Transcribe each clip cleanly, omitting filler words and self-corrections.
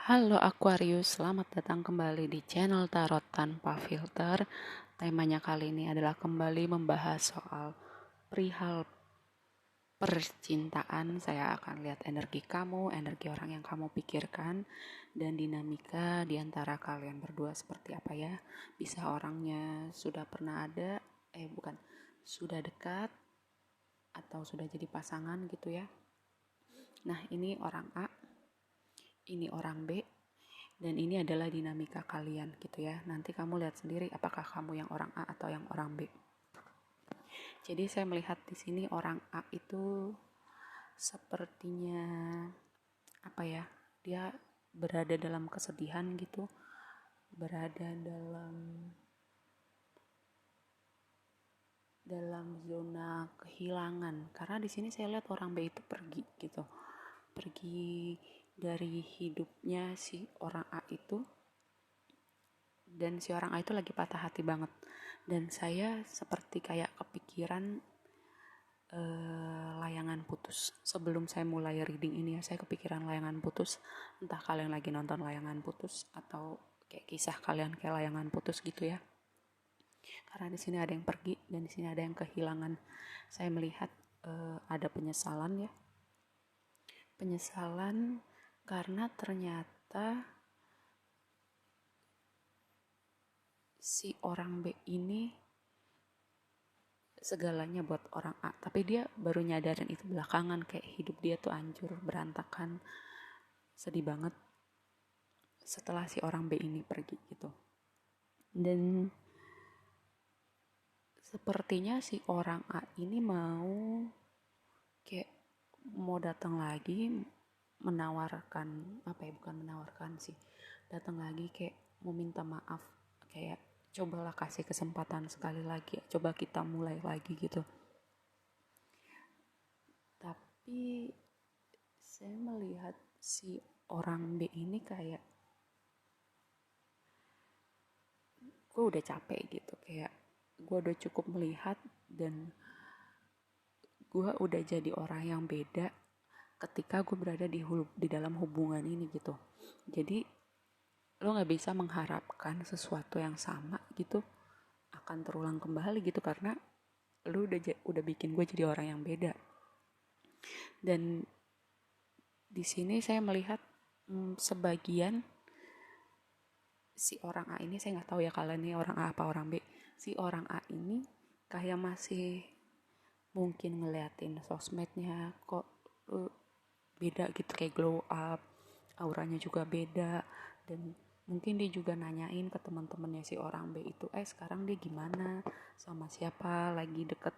Halo Aquarius, selamat datang kembali di channel Tarot Tanpa Filter. Temanya kali ini adalah kembali membahas soal perihal percintaan. Saya akan lihat energi kamu, energi orang yang kamu pikirkan, dan dinamika di antara kalian berdua seperti apa ya. Bisa orangnya sudah pernah ada, bukan, sudah dekat, atau sudah jadi pasangan gitu ya. Nah, ini orang A, ini orang B, dan ini adalah dinamika kalian gitu ya. Nanti kamu lihat sendiri apakah kamu yang orang A atau yang orang B. Jadi saya melihat di sini orang A itu sepertinya apa ya? Dia berada dalam kesedihan gitu, berada dalam zona kehilangan. Karena di sini saya lihat orang B itu pergi gitu. Pergi dari hidupnya si orang A itu, dan si orang A itu lagi patah hati banget, dan saya seperti kayak kepikiran layangan putus. Sebelum saya mulai reading ini ya, saya kepikiran layangan putus. Entah kalian lagi nonton layangan putus atau kayak kisah kalian kayak layangan putus gitu ya. Karena di sini ada yang pergi dan di sini ada yang kehilangan. Saya melihat ada penyesalan ya, penyesalan karena ternyata si orang B ini segalanya buat orang A, tapi dia baru nyadarin itu belakangan, kayak hidup dia tuh hancur berantakan, sedih banget setelah si orang B ini pergi gitu. Dan sepertinya si orang A ini kayak mau datang lagi, menawarkan apa ya, bukan menawarkan sih, datang lagi kayak mau minta maaf, kayak cobalah kasih kesempatan sekali lagi, coba kita mulai lagi gitu. Tapi saya melihat si orang B ini kayak gue udah capek gitu, kayak gue udah cukup melihat, dan gue udah jadi orang yang beda ketika gue berada di dalam hubungan ini gitu. Jadi lo nggak bisa mengharapkan sesuatu yang sama gitu akan terulang kembali gitu, karena lo udah bikin gue jadi orang yang beda. Dan di sini saya melihat sebagian si orang A ini, saya nggak tahu ya kalian ini orang A apa orang B. Si orang A ini kayak masih mungkin ngeliatin sosmednya, kok beda gitu, kayak glow up, auranya juga beda. Dan mungkin dia juga nanyain ke teman-temannya si orang B itu, sekarang dia gimana, sama siapa, lagi deket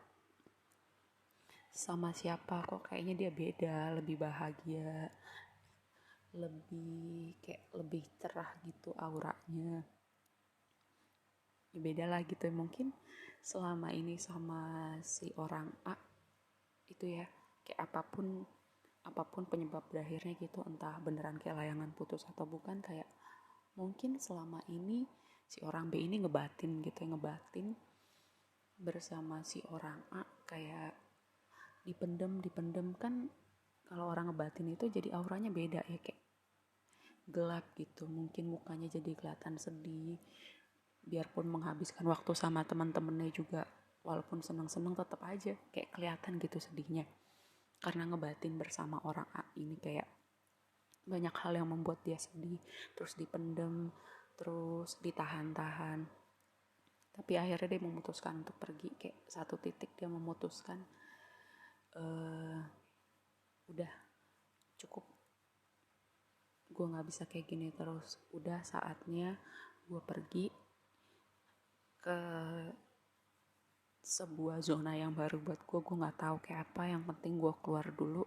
sama siapa, kok kayaknya dia beda, lebih bahagia, lebih cerah gitu auranya, ya beda lah gitu ya. Mungkin selama ini sama si orang A itu ya, kayak apapun penyebab berakhirnya gitu, entah beneran kayak layangan putus atau bukan, kayak mungkin selama ini si orang B ini ngebatin gitu ya, ngebatin bersama si orang A, kayak dipendem kan. Kalau orang ngebatin itu jadi auranya beda ya, kayak gelap gitu, mungkin mukanya jadi kelihatan sedih, biarpun menghabiskan waktu sama teman-temannya juga, walaupun seneng-seneng tetap aja kayak kelihatan gitu sedihnya, karena ngebatin bersama orang A ini. Kayak banyak hal yang membuat dia sedih, terus dipendem, terus ditahan-tahan, tapi akhirnya dia memutuskan untuk pergi. Kayak satu titik dia memutuskan udah cukup, gue nggak bisa kayak gini terus, udah saatnya gue pergi ke sebuah zona yang baru buat gue nggak tahu kayak apa, yang penting gue keluar dulu.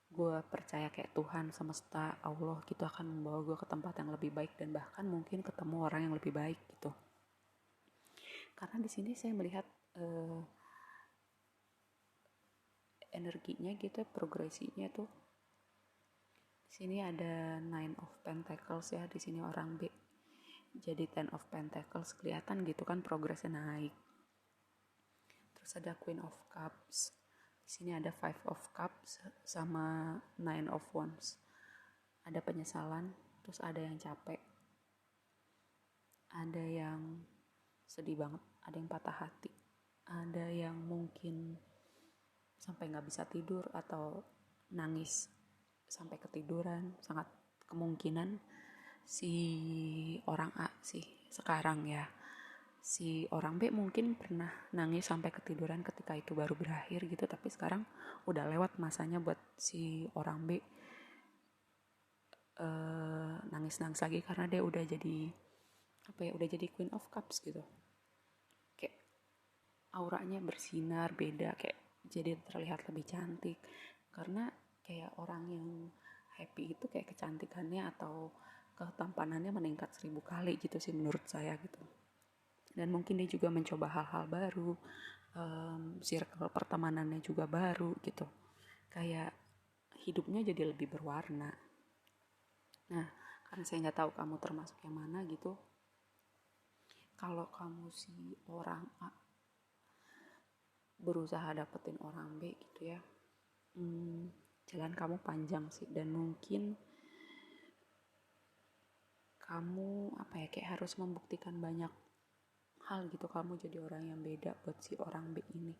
Gue percaya kayak Tuhan semesta Allah gitu akan membawa gue ke tempat yang lebih baik, dan bahkan mungkin ketemu orang yang lebih baik gitu. Karena di sini saya melihat energinya gitu, progresinya tuh. Di sini ada Nine of Pentacles ya, di sini orang B. Jadi Ten of Pentacles kelihatan gitu kan, progresnya naik. Terus ada Queen of Cups. Di sini ada Five of Cups sama Nine of Wands. Ada penyesalan, terus ada yang capek, ada yang sedih banget, ada yang patah hati, ada yang mungkin sampai nggak bisa tidur atau nangis sampai ketiduran. Sangat kemungkinan si orang A sih sekarang ya, si orang B mungkin pernah nangis sampai ketiduran ketika itu baru berakhir gitu, tapi sekarang udah lewat masanya buat si orang B nangis-nangis lagi karena dia udah jadi udah jadi Queen of Cups gitu. Kayak auranya bersinar beda, kayak jadi terlihat lebih cantik karena kayak orang yang happy itu kayak kecantikannya atau ketampanannya meningkat 1000 kali gitu sih menurut saya gitu. Dan mungkin dia juga mencoba hal-hal baru, circle pertemanannya juga baru gitu, kayak hidupnya jadi lebih berwarna. Nah, karena saya nggak tahu kamu termasuk yang mana gitu, kalau kamu si orang A berusaha dapetin orang B gitu ya, jalan kamu panjang sih, dan mungkin kamu kayak harus membuktikan banyak hal gitu. Kamu jadi orang yang beda buat si orang B ini,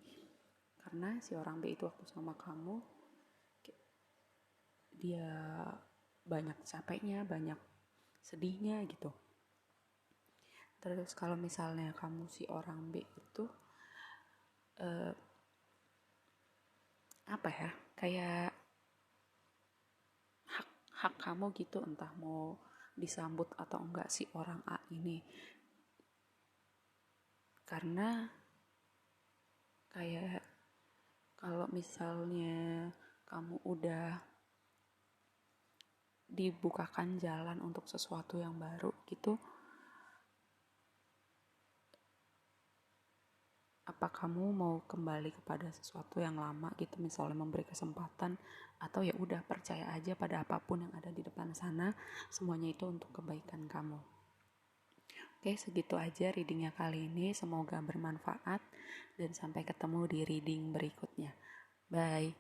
karena si orang B itu waktu sama kamu dia banyak capeknya, banyak sedihnya gitu. Terus kalau misalnya kamu si orang B itu kayak hak kamu gitu, entah mau disambut atau enggak si orang A ini. Karena kayak kalau misalnya kamu udah dibukakan jalan untuk sesuatu yang baru gitu, apa kamu mau kembali kepada sesuatu yang lama gitu, misalnya memberi kesempatan, atau ya udah percaya aja pada apapun yang ada di depan sana, semuanya itu untuk kebaikan kamu. Oke, segitu aja readingnya kali ini, semoga bermanfaat dan sampai ketemu di reading berikutnya. Bye.